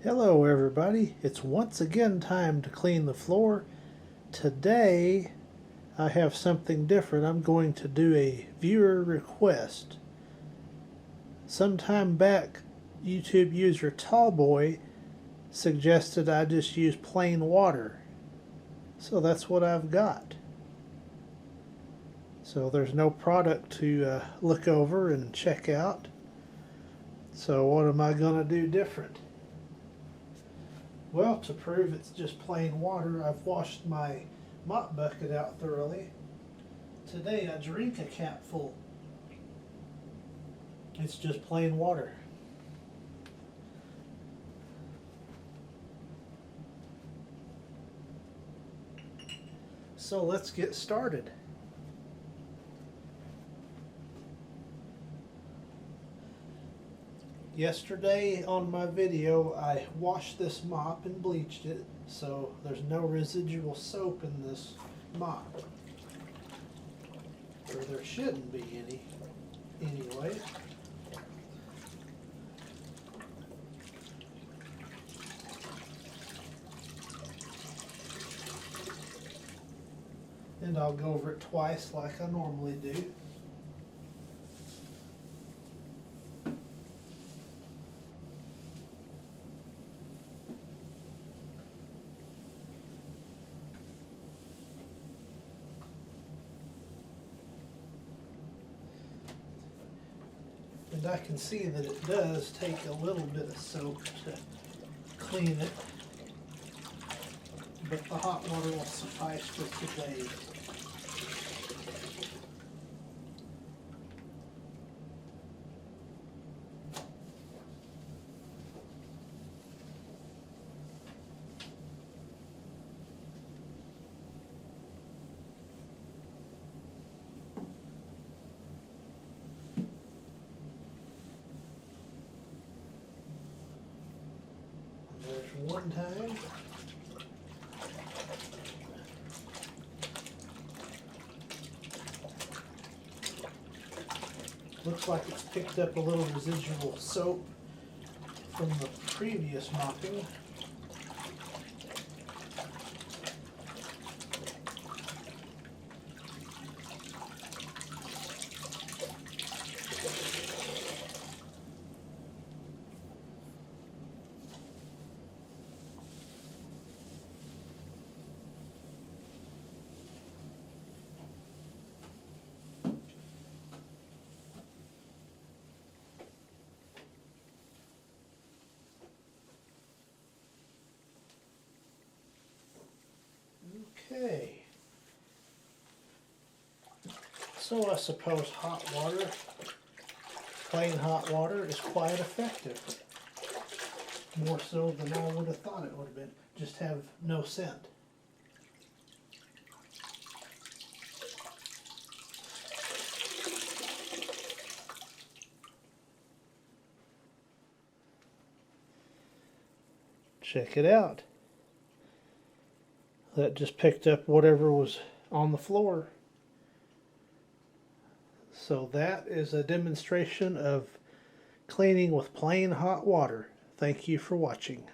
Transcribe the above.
Hello everybody, it's once again time to clean the floor. Today I have something different. I'm going to do a viewer request. Sometime back, YouTube user Tallboy suggested I just use plain water. So that's what I've got. So there's no product to look over and check out. So what am I going to do different? Well, to prove it's just plain water, I've washed my mop bucket out thoroughly. Today I drink a cap full. It's just plain water. So let's get started. Yesterday on my video I washed this mop and bleached it, so there's no residual soap in this mop. Or there shouldn't be any anyway. And I'll go over it twice like I normally do. And I can see that it does take a little bit of soap to clean it, but the hot water will suffice for today. There's one time. Looks like it's picked up a little residual soap from the previous mopping. Okay, so I suppose hot water, plain hot water, is quite effective. More so than I would have thought it would have been. Just have no scent. Check it out. That just picked up whatever was on the floor. So that is a demonstration of cleaning with plain hot water. Thank you for watching.